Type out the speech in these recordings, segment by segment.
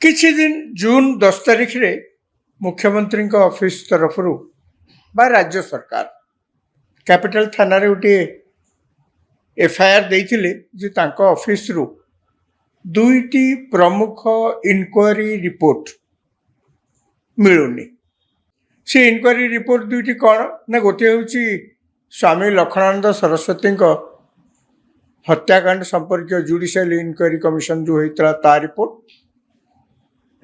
किछि दिन जून 10 तारिख रे मुख्यमंत्री ऑफिस तरफ राज्य सरकार कैपिटल थाना रे गोटे एफआईआर देइथिले जे तांको ऑफिस रु दुईटी प्रमुख इनक्वारी रिपोर्ट मिलुनी। से इनक्वारी रिपोर्ट दुईटी कौन ना गोटे हूँ स्वामी लखनानंद सरस्वती हत्याकांड संपर्क जुडिशियल इनक्वारी कमिशन जो होता ता रिपोर्ट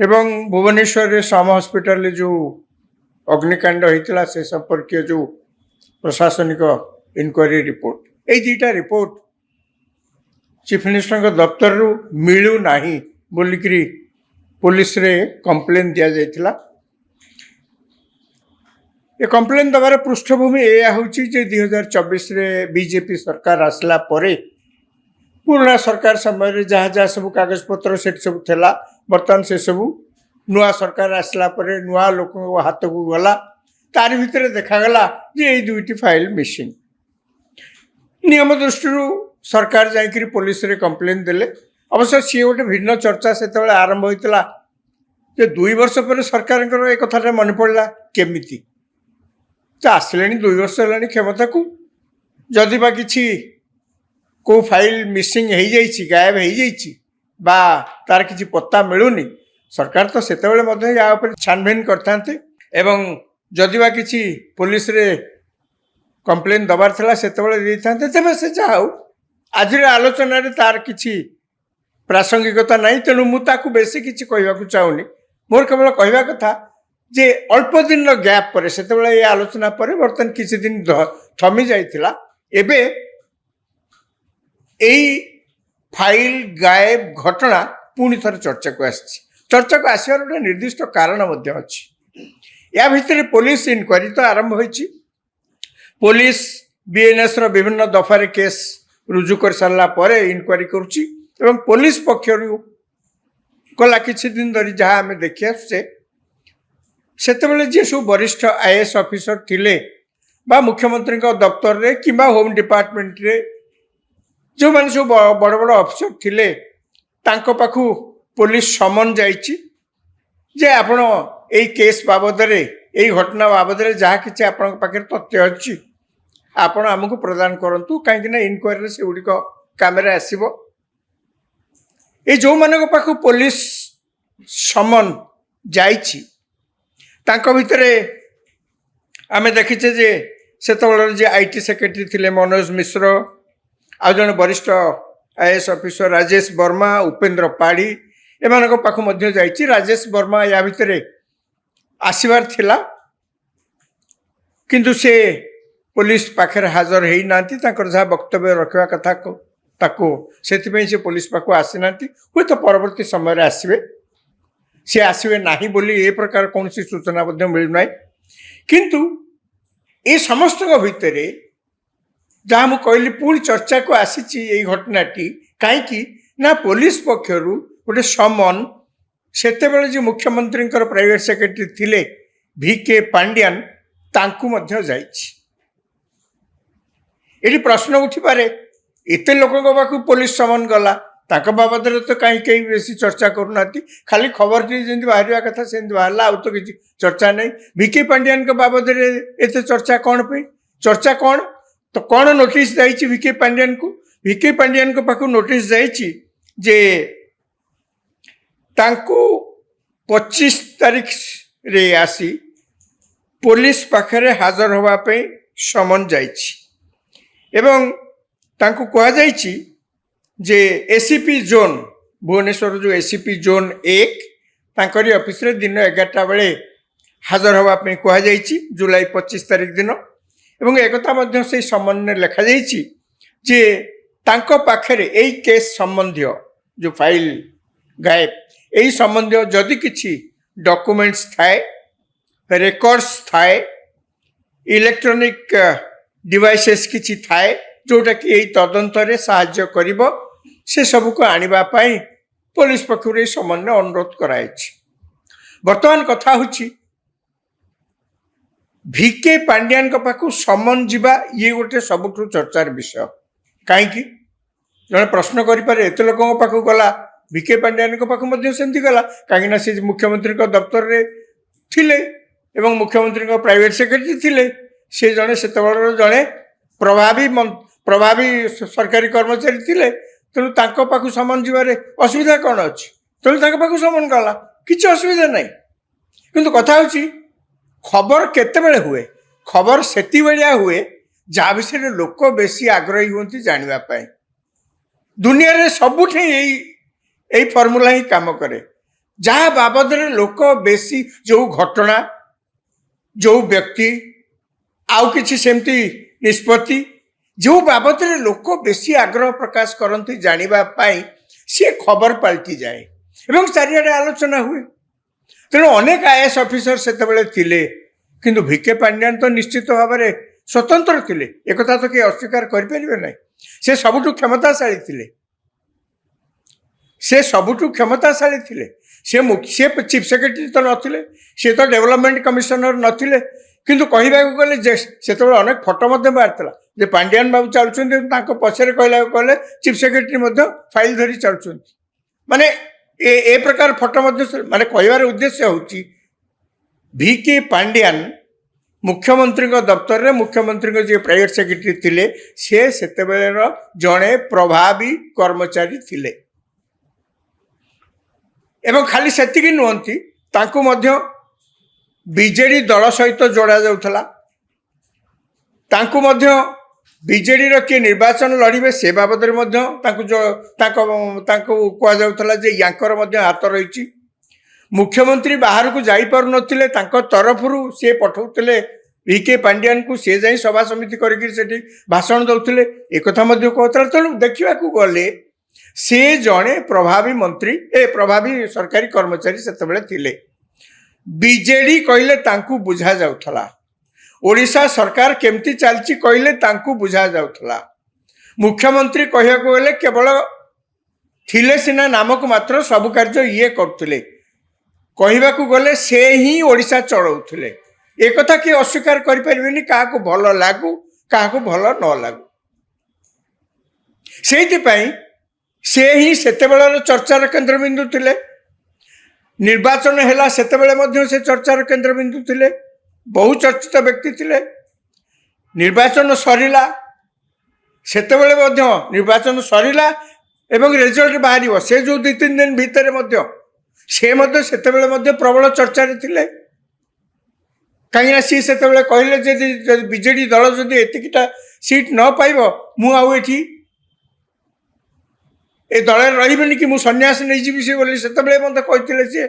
एवं भुवनेश्वर रे सम हॉस्पिटल जो अग्निकांड होता से संपर्क जो प्रशासनिक इनक्वारी रिपोर्ट ये दुईटा रिपोर्ट चीफ मिनिस्टर दफ्तर रु मिलू नाही बोलिकी पुलिस रे कंप्लेन दिया जायतिला। ये कंप्लेन दबार पृष्ठभूमि यह हूँ 2024 रे बीजेपी सरकार आसला परे पुराना सरकार समय जहाँ जहाँ सब कागज पत्र से सब थिला बर्तमान से सब नुआ सरकार आसला परे नुआ लोक हाथ को गला तार भितर देखागला जे ये दुईटी फाइल मिसिंग। नियम दृष्टि सरकार जाकि पुलिस रे कंप्लेन देले अवश्य सी गोटे भिन्न चर्चा से आरंभ होता जे 2 वर्ष पर सरकार एक कथा मन पड़ा केमिति तो आसले 2 वर्ष है क्षमता को जदि बा किछि को फाइल मिसिंग हो जाइछि गायब हो जाइछि बा तार किछि पत्ता मिलुनी सरकार तो सेतेबेले या ऊपर छानबीन करथांते एवं जदि बा किछि पुलिस रे कंप्लेन दबार थिला सेतेबेले देथांते तेबे से जाऊ आज आलोचना रे तार किछि प्रासंगिकता नहीं तेणु मुझे बेसी किसी कहवाक चाहूनी मोर केवल कहवा कथा जे अल्प दिन गैप पर से आलोचना पर बर्तमान किसी दिन थमी जाइथिला एबे एई फाइल गायब घटना पुणी थर चर्चा को आसी चर्चा को आसवार गोटे निर्दिष्ट कारण अच्छी या भितर पुलिस इनक्वारी तो आरंभ होइछि। पुलिस बीएनएस रो विभिन्न दफारे केस रुजु कर सारा पर इनक्वारी करुच्ची एवं पुलिस पक्षर गला किछि दिन धरी जहाँ आम देखी आसुचे सेतेबेले जे सब वरिष्ठ आईएएस ऑफिसर थिले बा मुख्यमंत्री दफ्तर रे किंबा होम डिपार्टमेंट रे जो माने सब बड़ बड़ ऑफिसर थिले तांको पाखु पुलिस समन जाइछि जे आपण एई केस बाबद रे एई घटना बाबद रे जहाँ किछि आपण पाखे तथ्य अछि आपण हमकु प्रदान करंतु कहीं इनक्वारी से गुड़िक कैमेरा आसीबो। ये जो मानक पाखु पुलिस समन जाइछि तांको भितरे आमे देखिछे जे सेतबेले जे आईटी सेक्रेटरी थिले मनोज मिश्र आ जन वरिष्ठ आईएएस ऑफिसर राजेश वर्मा उपेंद्र पाढ़ी एमानक पाखु मध्य जाइछि। राजेश वर्मा या भितरे आसीबार थिला किंतु से पुलिस पाखे हाजर हो ना जहाँ वक्तव्य रखा कथा ताको से पुलिस पाक आसी ना हूँ तो परवर्ती समय आसवे सी आसवे ना बोली ए प्रकार कौन सूचना मिलूना किंतु ये समस्त भितर जहाँ मुझे कहली पुणी चर्चा को आसी घटनाटी कहीं ना पुलिस पक्षर गोटे समन सेतेबेले जो मुख्यमंत्री प्राइवेट सेक्रेटरी थिले VK पांड्यान तांकु मध्य जाइछि। ये प्रश्न उठी पारे एत लोक पाखु पुलिस समन गला तांको बाबद तो कहीं कहीं बेसी चर्चा करूना खाली खबर जी बाहर कथा से बाहर आउ तो किसी चर्चा नहीं। VK पांड्यान बाबद एत चर्चा कौन पे चर्चा कौन तो कौन नोटिस जाइछि VK पांड्यान को VK पांड्यान को पाखु नोटिस जाइछि जे तांको 25 तारीख रे आसी पुलिस पाखरे हाजर होवा पे समन जाइछि एवं तांको कहा जाइछि जे एसीपी जोन भुवनेश्वर जो एसीपी जोन 1 तांकरी ऑफिस रे दिन 11टा बेले हाजर होवा पे कहा जाइछि जुलाई 25 तारीख दिन एवं एकता मध्य से समन ने लिखा जाइछि जे तांको पाखरे एई केस संबंधी जो फाइल गायब एई संबंधी जदि किछि डॉक्यूमेंट्स थाए रेकॉर्ड्स थाए इलेक्ट्रॉनिक डिवाइसेस किछि थाए जोटा कि यही तदंत रे साहाय्य करिबो से सब को आनिबा पाई पुलिस पक्षर समन्वय अनुरोध कराई। वर्तमान कथा होछि VK पांड्यान पाखु समन जीवा ये गोटे सबुठ चर्चार विषय कहीं जड़े प्रश्न करें एत लोक पाखु गला ଭିକେ ପାଣ୍ଡିଆନଙ୍କ ପାଖକୁ ମଧ୍ୟ ସେମିତି ଗଲା, କାହିଁକିନା ସେ ମୁଖ୍ୟମନ୍ତ୍ରୀଙ୍କ ଦପ୍ତରରେ ଥିଲେ ଏବଂ ମୁଖ୍ୟମନ୍ତ୍ରୀଙ୍କ ପ୍ରାଇଭେଟ ସେକ୍ରେଟାରୀ ଥିଲେ। ସେ ଜଣେ ସେତେବେଳର ଜଣେ ପ୍ରଭାବୀ ସରକାରୀ କର୍ମଚାରୀ ଥିଲେ। ତେଣୁ ତାଙ୍କ ପାଖକୁ ସମନ ଯିବାରେ ଅସୁବିଧା କ'ଣ ଅଛି? ତେଣୁ ତାଙ୍କ ପାଖକୁ ସମନ ଗଲା, କିଛି ଅସୁବିଧା ନାହିଁ। କିନ୍ତୁ କଥା ହେଉଛି ଖବର କେତେବେଳେ ହୁଏ? ଖବର ସେତିକିବେଳିଆ ହୁଏ ଯାହା ବିଷୟରେ ଲୋକ ବେଶୀ ଆଗ୍ରହୀ ହୁଅନ୍ତି ଜାଣିବା ପାଇଁ। ଦୁନିଆରେ ସବୁଠି ଏଇ ଫର୍ମୁଲା ହିଁ କାମ କରେ। ଯାହା ବାବଦରେ ଲୋକ ବେଶୀ, ଯେଉଁ ଘଟଣା, ଯେଉଁ ବ୍ୟକ୍ତି, ଆଉ କିଛି ସେମିତି ନିଷ୍ପତ୍ତି, ଯେଉଁ ବାବଦରେ ଲୋକ ବେଶୀ ଆଗ୍ରହ ପ୍ରକାଶ କରନ୍ତି ଜାଣିବା ପାଇଁ, ସିଏ ଖବର ପାଲଟିଯାଏ ଏବଂ ଚାରିଆଡ଼େ ଆଲୋଚନା ହୁଏ। ତେଣୁ ଅନେକ IAS ଅଫିସର ସେତେବେଳେ ଥିଲେ, କିନ୍ତୁ ଭିକେ ପାଣ୍ଡିଆନ ତ ନିଶ୍ଚିତ ଭାବରେ ସ୍ୱତନ୍ତ୍ର ଥିଲେ, ଏକଥା ତ କେହି ଅସ୍ୱୀକାର କରିପାରିବେ ନାହିଁ। ସେ ସବୁଠୁ କ୍ଷମତାଶାଳୀ ଥିଲେ। ସେ ଚିଫ୍ ସେକ୍ରେଟାରୀ ତ ନଥିଲେ, ସେ ତ ଡେଭଲପମେଣ୍ଟ କମିଶନର ନଥିଲେ। କିନ୍ତୁ କହିବାକୁ ଗଲେ ଯେ ସେତେବେଳେ ଅନେକ ଫଟୋ ମଧ୍ୟ ବାହାରିଥିଲା ଯେ ପାଣ୍ଡିଆନ ବାବୁ ଚାଲୁଛନ୍ତି, ତାଙ୍କ ପଛରେ କହିବାକୁ ଗଲେ ଚିଫ୍ ସେକ୍ରେଟାରୀ ମଧ୍ୟ ଫାଇଲ ଧରି ଚାଲୁଛନ୍ତି। ମାନେ ଏ ପ୍ରକାର ଫଟୋ ମଧ୍ୟ, ମାନେ କହିବାର ଉଦ୍ଦେଶ୍ୟ ହେଉଛି ଭିକେ ପାଣ୍ଡିଆନ ମୁଖ୍ୟମନ୍ତ୍ରୀଙ୍କ ଦପ୍ତରରେ ମୁଖ୍ୟମନ୍ତ୍ରୀଙ୍କ ଯିଏ ପ୍ରାଇଭେଟ ସେକ୍ରେଟାରୀ ଥିଲେ, ସେ ସେତେବେଳେର ଜଣେ ପ୍ରଭାବୀ କର୍ମଚାରୀ ଥିଲେ। ଏବଂ ଖାଲି ସେତିକି ନୁହନ୍ତି, ତାଙ୍କୁ ମଧ୍ୟ ବିଜେଡି ଦଳ ସହିତ ଯୋଡ଼ା ଯାଉଥିଲା। ତାଙ୍କୁ ମଧ୍ୟ ବିଜେଡିର କିଏ ନିର୍ବାଚନ ଲଢ଼ିବେ ସେ ବାବଦରେ ମଧ୍ୟ ତାଙ୍କୁ କୁହାଯାଉଥିଲା ଯେ ୟାଙ୍କର ମଧ୍ୟ ହାତ ରହିଛି। ମୁଖ୍ୟମନ୍ତ୍ରୀ ବାହାରକୁ ଯାଇପାରୁନଥିଲେ, ତାଙ୍କ ତରଫରୁ ସେ ପଠାଉଥିଲେ ଭିକେ ପାଣ୍ଡିଆନକୁ, ସେ ଯାଇ ସଭା ସମିତି କରିକି ସେଠି ଭାଷଣ ଦେଉଥିଲେ, ଏକଥା ମଧ୍ୟ କହୁଥିଲା। ତେଣୁ ଦେଖିବାକୁ ଗଲେ ସେ ଜଣେ ପ୍ରଭାବୀ ସରକାରୀ କର୍ମଚାରୀ ସେତେବେଳେ ଥିଲେ। ବିଜେଡି କହିଲେ ତାଙ୍କୁ ବୁଝା ଯାଉଥିଲା, ଓଡ଼ିଶା ସରକାର କେମିତି ଚାଲିଛି କହିଲେ ତାଙ୍କୁ ବୁଝା ଯାଉଥିଲା। ମୁଖ୍ୟମନ୍ତ୍ରୀ କହିବାକୁ ଗଲେ କେବଳ ଥିଲେ ସିନା ନାମକୁ ମାତ୍ର, ସବୁ କାର୍ଯ୍ୟ ଇଏ କରୁଥିଲେ। କହିବାକୁ ଗଲେ ସେ ହିଁ ଓଡ଼ିଶା ଚଳାଉଥିଲେ, ଏକଥା କିଏ ଅସ୍ୱୀକାର କରିପାରିବେନି, କାହାକୁ ଭଲ ଲାଗୁ କାହାକୁ ଭଲ ନ ଲାଗୁ। ସେଇଥିପାଇଁ ସେ ହିଁ ସେତେବେଳର ଚର୍ଚ୍ଚାର କେନ୍ଦ୍ରବିନ୍ଦୁ ଥିଲେ। ନିର୍ବାଚନ ହେଲା ସେତେବେଳେ ମଧ୍ୟ ସେ ଚର୍ଚ୍ଚାର କେନ୍ଦ୍ରବିନ୍ଦୁ ଥିଲେ, ବହୁ ଚର୍ଚ୍ଚିତ ବ୍ୟକ୍ତି ଥିଲେ। ନିର୍ବାଚନ ସରିଲା, ସେତେବେଳେ ମଧ୍ୟ ନିର୍ବାଚନ ସରିଲା ଏବଂ ରେଜଲ୍ଟ ବାହାରିବ, ସେ ଯେଉଁ 2-3 ଦିନ ଭିତରେ ମଧ୍ୟ ସେ ମଧ୍ୟ ସେତେବେଳେ ମଧ୍ୟ ପ୍ରବଳ ଚର୍ଚ୍ଚାରେ ଥିଲେ। କାହିଁକିନା ସିଏ ସେତେବେଳେ କହିଲେ ଯେ ବିଜେଡି ଦଳ ଯଦି ଏତିକିଟା ସିଟ୍ ନ ପାଇବ, ମୁଁ ଆଉ ଏଠି ଏ ଦଳରେ ରହିବେନି କି ମୁଁ ସନ୍ନ୍ୟାସ ନେଇଯିବି ସେ ବୋଲି ସେତେବେଳେ ମଧ୍ୟ କହିଥିଲେ। ସିଏ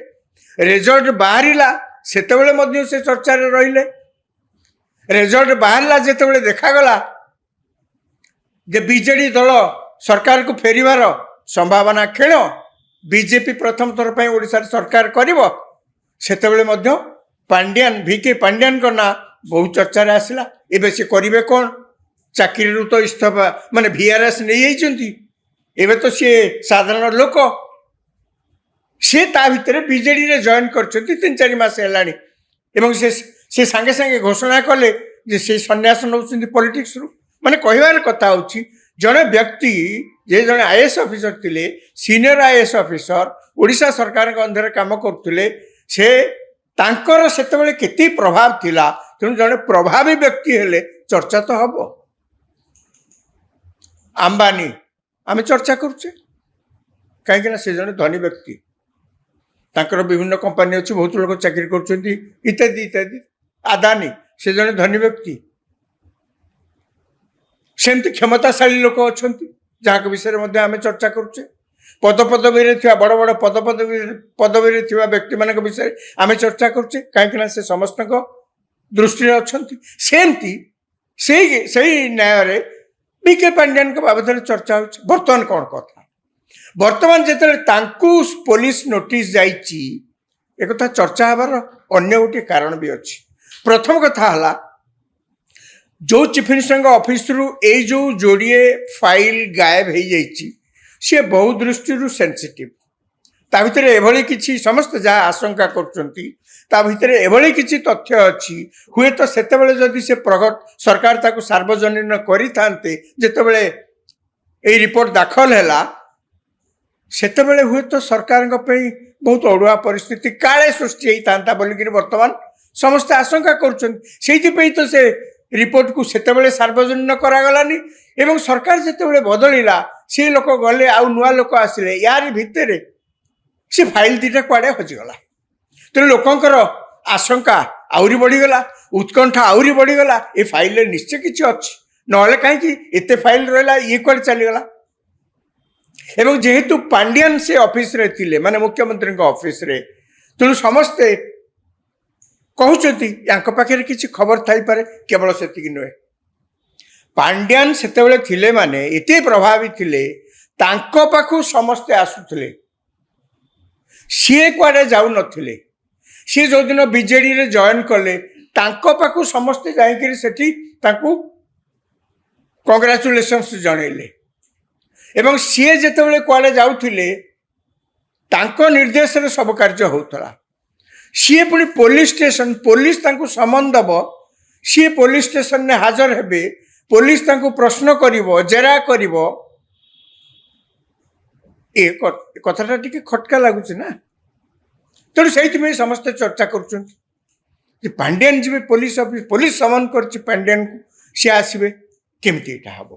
ରେଜଲ୍ଟ ବାହାରିଲା ସେତେବେଳେ ମଧ୍ୟ ସେ ଚର୍ଚ୍ଚାରେ ରହିଲେ। ରେଜଲ୍ଟ ବାହାରିଲା ଯେତେବେଳେ ଦେଖାଗଲା ଯେ ବିଜେଡି ଦଳ ସରକାରକୁ ଫେରିବାର ସମ୍ଭାବନା କ୍ଷୀଣ, ବିଜେପି ପ୍ରଥମ ଥର ପାଇଁ ଓଡ଼ିଶାରେ ସରକାର କରିବ, ସେତେବେଳେ ମଧ୍ୟ ଭିକେ ପାଣ୍ଡିଆନଙ୍କ ନାଁ ବହୁ ଚର୍ଚ୍ଚାରେ ଆସିଲା। ଏବେ ସେ କରିବେ କ'ଣ? ଚାକିରିରୁ ତ ଇସ୍ତଫା, ମାନେ VRS ନେଇଯାଇଛନ୍ତି, ଏବେ ତ ସିଏ ସାଧାରଣ ଲୋକ। ସେ ତା ଭିତରେ ବିଜେଡିରେ ଜଏନ୍ କରିଛନ୍ତି 3-4 ମାସ ହେଲାଣି ଏବଂ ସେ ସାଙ୍ଗେ ସାଙ୍ଗେ ଘୋଷଣା କଲେ ଯେ ସେ ସନ୍ନ୍ୟାସ ନେଉଛନ୍ତି ପଲିଟିକ୍ସରୁ। ମାନେ କହିବାର କଥା ହେଉଛି ଜଣେ ବ୍ୟକ୍ତି ଯେ ଜଣେ IAS ଅଫିସର ଥିଲେ, ସିନିୟର IAS ଅଫିସର, ଓଡ଼ିଶା ସରକାରଙ୍କ ଅଣ୍ଡରରେ କାମ କରୁଥିଲେ, ସେ ତାଙ୍କର ସେତେବେଳେ କେତେ ପ୍ରଭାବ ଥିଲା। ତେଣୁ ଜଣେ ପ୍ରଭାବୀ ବ୍ୟକ୍ତି ହେଲେ ଚର୍ଚ୍ଚା ତ ହବ। ଆମ୍ବାନୀ ଆମେ ଚର୍ଚ୍ଚା କରୁଛେ କାହିଁକିନା ସେ ଜଣେ ଧନୀ ବ୍ୟକ୍ତି, ତାଙ୍କର ବିଭିନ୍ନ କମ୍ପାନୀ ଅଛି, ବହୁତ ଲୋକ ଚାକିରି କରୁଛନ୍ତି ଇତ୍ୟାଦି ଇତ୍ୟାଦି। ଆଦାନୀ ସେ ଜଣେ ଧନୀ ବ୍ୟକ୍ତି। ସେମିତି କ୍ଷମତାଶାଳୀ ଲୋକ ଅଛନ୍ତି ଯାହାଙ୍କ ବିଷୟରେ ମଧ୍ୟ ଆମେ ଚର୍ଚ୍ଚା କରୁଛେ। ପଦପଦବୀରେ ଥିବା ବଡ଼ ବଡ଼ ପଦବୀରେ ଥିବା ବ୍ୟକ୍ତିମାନଙ୍କ ବିଷୟରେ ଆମେ ଚର୍ଚ୍ଚା କରୁଛେ କାହିଁକିନା ସେ ସମସ୍ତଙ୍କ ଦୃଷ୍ଟିରେ ଅଛନ୍ତି। ସେମିତି ସେଇ ନ୍ୟାୟରେ ଭିକେ ପାଣ୍ଡିଆନଙ୍କ ବାବଦରେ ଚର୍ଚ୍ଚା ହେଉଛି। ବର୍ତ୍ତମାନ କ'ଣ କଥା? ବର୍ତ୍ତମାନ ଯେତେବେଳେ ତାଙ୍କୁ ପୋଲିସ ନୋଟିସ୍ ଯାଇଛି, ଏକଥା ଚର୍ଚ୍ଚା ହେବାର ଅନ୍ୟ ଗୋଟିଏ କାରଣ ବି ଅଛି। ପ୍ରଥମ କଥା ହେଲା, ଯେଉଁ ଚିଫ୍ ମିନିଷ୍ଟରଙ୍କ ଅଫିସରୁ ଏଇ ଯେଉଁ ଯୋଡ଼ିଏ ଫାଇଲ ଗାୟବ ହେଇଯାଇଛି, ସିଏ ବହୁ ଦୃଷ୍ଟିରୁ ସେନ୍ସିଟିଭ୍। ତା ଭିତରେ ଏଭଳି କିଛି, ସମସ୍ତେ ଯାହା ଆଶଙ୍କା କରୁଛନ୍ତି, ତା ଭିତରେ ଏଭଳି କିଛି ତଥ୍ୟ ଅଛି, ହୁଏତ ସେତେବେଳେ ଯଦି ସେ ସରକାର ତାକୁ ସାର୍ବଜନୀନ କରିଥାନ୍ତେ, ଯେତେବେଳେ ଏଇ ରିପୋର୍ଟ ଦାଖଲ ହେଲା, ସେତେବେଳେ ହୁଏତ ସରକାରଙ୍କ ପାଇଁ ବହୁତ ଅଡୁଆ ପରିସ୍ଥିତି କାଳେ ସୃଷ୍ଟି ହେଇଥାନ୍ତା ବୋଲିକିରି ବର୍ତ୍ତମାନ ସମସ୍ତେ ଆଶଙ୍କା କରୁଛନ୍ତି। ସେଇଥିପାଇଁ ତ ସେ ରିପୋର୍ଟକୁ ସେତେବେଳେ ସାର୍ବଜନୀନ କରାଗଲାନି ଏବଂ ସରକାର ଯେତେବେଳେ ବଦଳିଲା ସେ ଲୋକ ଗଲେ ଆଉ ନୂଆ ଲୋକ ଆସିଲେ, ୟାରି ଭିତରେ ସେ ଫାଇଲ ଦୁଇଟା କୁଆଡ଼େ ହଜିଗଲା। ତେଣୁ ଲୋକଙ୍କର ଆଶଙ୍କା ଆହୁରି ବଢ଼ିଗଲା, ଉତ୍କଣ୍ଠା ଆହୁରି ବଢ଼ିଗଲା। ଏ ଫାଇଲରେ ନିଶ୍ଚୟ କିଛି ଅଛି, ନହେଲେ କାହିଁକି ଏତେ ଫାଇଲ ରହିଲା, ଇଏ କୁଆଡ଼େ ଚାଲିଗଲା। ଏବଂ ଯେହେତୁ ପାଣ୍ଡିଆନ୍ ସେ ଅଫିସରେ ଥିଲେ, ମାନେ ମୁଖ୍ୟମନ୍ତ୍ରୀଙ୍କ ଅଫିସରେ, ତେଣୁ ସମସ୍ତେ କହୁଛନ୍ତି ୟାଙ୍କ ପାଖରେ କିଛି ଖବର ଥାଇପାରେ। କେବଳ ସେତିକି ନୁହେଁ, ପାଣ୍ଡିଆନ୍ ସେତେବେଳେ ଥିଲେ ମାନେ ଏତେ ପ୍ରଭାବୀ ଥିଲେ, ତାଙ୍କ ପାଖକୁ ସମସ୍ତେ ଆସୁଥିଲେ, ସିଏ କୁଆଡ଼େ ଯାଉନଥିଲେ। ସିଏ ଯେଉଁଦିନ ବିଜେଡ଼ିରେ ଜଏନ୍ କଲେ ତାଙ୍କ ପାଖକୁ ସମସ୍ତେ ଯାଇକରି ସେଠି ତାଙ୍କୁ କଂଗ୍ରାଚୁଲେସନ୍ସ ଜଣେଇଲେ ଏବଂ ସିଏ ଯେତେବେଳେ କୁଆଡ଼େ ଯାଉଥିଲେ ତାଙ୍କ ନିର୍ଦ୍ଦେଶରେ ସବୁ କାର୍ଯ୍ୟ ହେଉଥିଲା। ସିଏ ପୁଣି ପୋଲିସ ଷ୍ଟେସନ, ପୋଲିସ ତାଙ୍କୁ ସମନ ଦେବ, ସିଏ ପୋଲିସ ଷ୍ଟେସନରେ ହାଜର ହେବେ, ପୋଲିସ ତାଙ୍କୁ ପ୍ରଶ୍ନ କରିବ, ଜେରା କରିବ। ଏ କଥାଟା ଟିକେ ଖଟକା ଲାଗୁଛି ନା। ତେଣୁ ସେଇଥିପାଇଁ ସମସ୍ତେ ଚର୍ଚ୍ଚା କରୁଛନ୍ତି ଯେ ପାଣ୍ଡିଆନ୍ ଯିବେ ପୋଲିସ ଅଫିସ, ପୋଲିସ ସମନ କରିଛି ପାଣ୍ଡିଆନକୁ, ସିଏ ଆସିବେ, କେମିତି ଏଇଟା ହେବ।